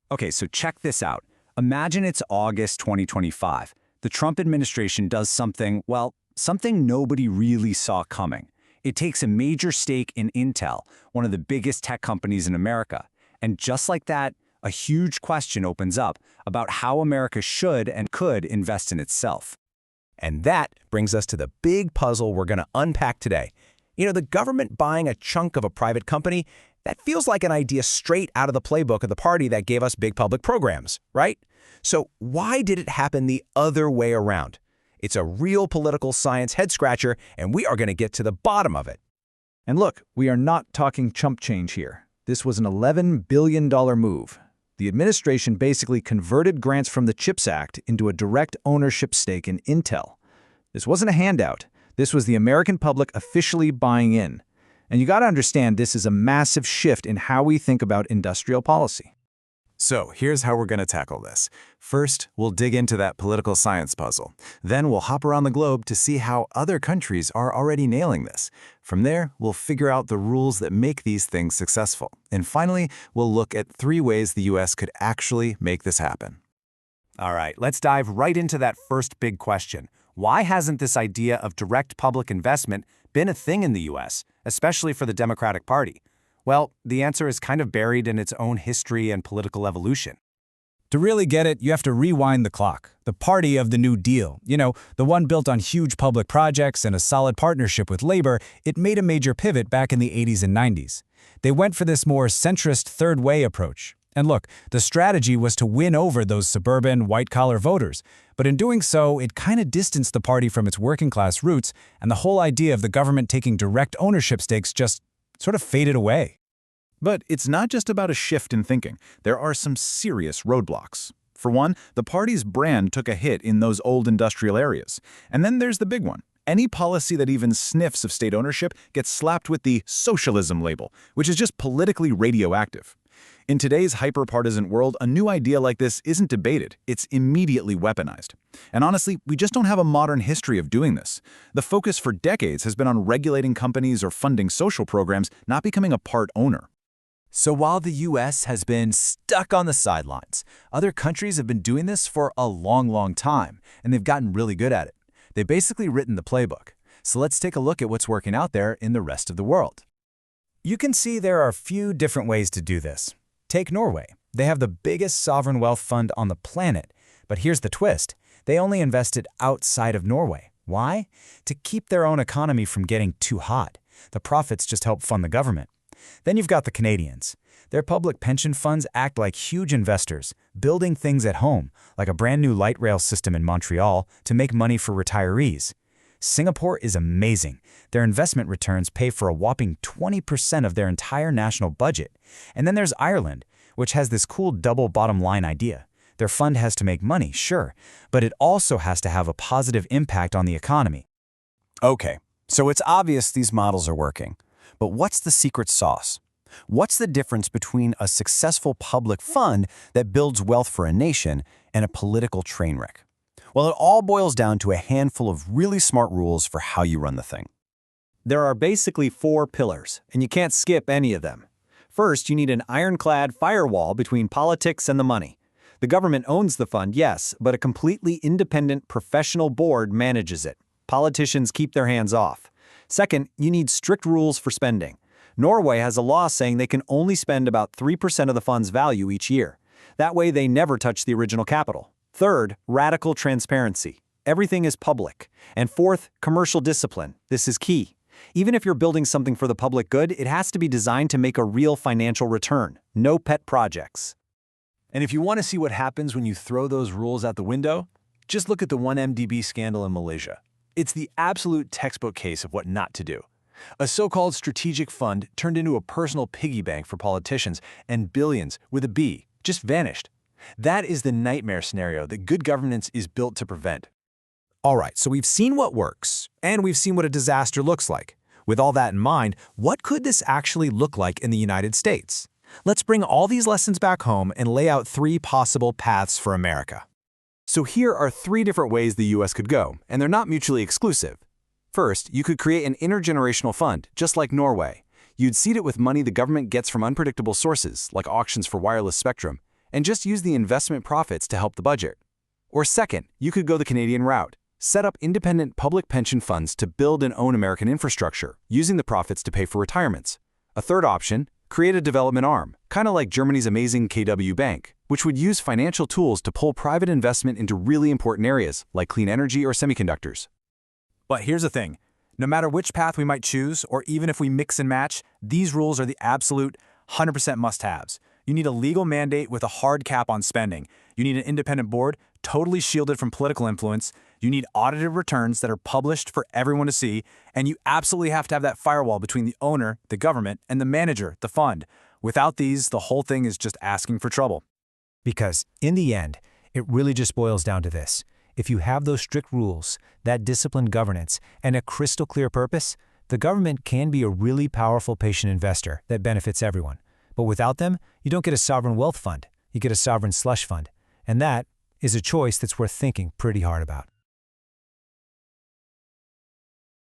Okay, so check this out. Imagine it's August 2025. The Trump administration does something, well, something nobody really saw coming. It takes a major stake in Intel, one of the biggest tech companies in America. And just like that, a huge question opens up about how America should and could invest in itself. And that brings us to the big puzzle we're going to unpack today. The government buying a chunk of a private company, that feels like an idea straight out of the playbook of the party that gave us big public programs, right? So why did it happen the other way around? It's a real political science head-scratcher, and we are going to get to the bottom of it. And look, we are not talking chump change here. This was an $11 billion move. The administration basically converted grants from the CHIPS Act into a direct ownership stake in Intel. This wasn't a handout. This was the American public officially buying in. And you got to understand, this is a massive shift in how we think about industrial policy. So here's how we're going to tackle this. First, we'll dig into that political science puzzle. Then we'll hop around the globe to see how other countries are already nailing this. From there, we'll figure out the rules that make these things successful. And finally, we'll look at 3 ways the US could actually make this happen. All right, let's dive right into that first big question. Why hasn't this idea of direct public investment been a thing in the US, especially for the Democratic Party? Well, the answer is kind of buried in its own history and political evolution. To really get it, you have to rewind the clock. The party of the New Deal, the one built on huge public projects and a solid partnership with labor, it made a major pivot back in the 80s and 90s. They went for this more centrist third way approach. And look, the strategy was to win over those suburban, white-collar voters. But in doing so, it kind of distanced the party from its working-class roots, and the whole idea of the government taking direct ownership stakes just sort of faded away. But it's not just about a shift in thinking. There are some serious roadblocks. For one, the party's brand took a hit in those old industrial areas. And then there's the big one. Any policy that even sniffs of state ownership gets slapped with the socialism label, which is just politically radioactive. In today's hyper-partisan world, a new idea like this isn't debated. It's immediately weaponized. And honestly, we just don't have a modern history of doing this. The focus for decades has been on regulating companies or funding social programs, not becoming a part owner. So while the US has been stuck on the sidelines, other countries have been doing this for a long time, and they've gotten really good at it. They've basically written the playbook. So let's take a look at what's working out there in the rest of the world. You can see there are a few different ways to do this. Take Norway. They have the biggest sovereign wealth fund on the planet. But here's the twist. They only invested outside of Norway. Why? To keep their own economy from getting too hot. The profits just help fund the government. Then you've got the Canadians. Their public pension funds act like huge investors, building things at home, like a brand new light rail system in Montreal to make money for retirees. Singapore is amazing. Their investment returns pay for a whopping 20% of their entire national budget. And then there's Ireland, which has this cool double bottom line idea. Their fund has to make money, sure, but it also has to have a positive impact on the economy. Okay, so it's obvious these models are working. But what's the secret sauce? What's the difference between a successful public fund that builds wealth for a nation and a political train wreck? Well, it all boils down to a handful of really smart rules for how you run the thing. There are basically 4 pillars, and you can't skip any of them. First, you need an ironclad firewall between politics and the money. The government owns the fund, yes, but a completely independent professional board manages it. Politicians keep their hands off. Second, you need strict rules for spending. Norway has a law saying they can only spend about 3% of the fund's value each year. That way, they never touch the original capital. Third, radical transparency. Everything is public. And fourth, commercial discipline. This is key. Even if you're building something for the public good, it has to be designed to make a real financial return. No pet projects. And if you want to see what happens when you throw those rules out the window, just look at the 1MDB scandal in Malaysia. It's the absolute textbook case of what not to do. A so-called strategic fund turned into a personal piggy bank for politicians, and billions, with a B, just vanished. That is the nightmare scenario that good governance is built to prevent. All right, so we've seen what works, and we've seen what a disaster looks like. With all that in mind, what could this actually look like in the United States? Let's bring all these lessons back home and lay out 3 possible paths for America. So here are 3 different ways the US could go, and they're not mutually exclusive. First, you could create an intergenerational fund, just like Norway. You'd seed it with money the government gets from unpredictable sources, like auctions for wireless spectrum, and just use the investment profits to help the budget. Or second, you could go the Canadian route. Set up independent public pension funds to build and own American infrastructure, using the profits to pay for retirements. A third option, create a development arm, kind of like Germany's amazing KW Bank, which would use financial tools to pull private investment into really important areas, like clean energy or semiconductors. But here's the thing. No matter which path we might choose, or even if we mix and match, these rules are the absolute 100% must-haves. You need a legal mandate with a hard cap on spending. You need an independent board, totally shielded from political influence. You need audited returns that are published for everyone to see. And you absolutely have to have that firewall between the owner, the government, and the manager, the fund. Without these, the whole thing is just asking for trouble. Because in the end, it really just boils down to this. If you have those strict rules, that disciplined governance, and a crystal clear purpose, the government can be a really powerful patient investor that benefits everyone. But without them, you don't get a sovereign wealth fund. You get a sovereign slush fund. And that is a choice that's worth thinking pretty hard about.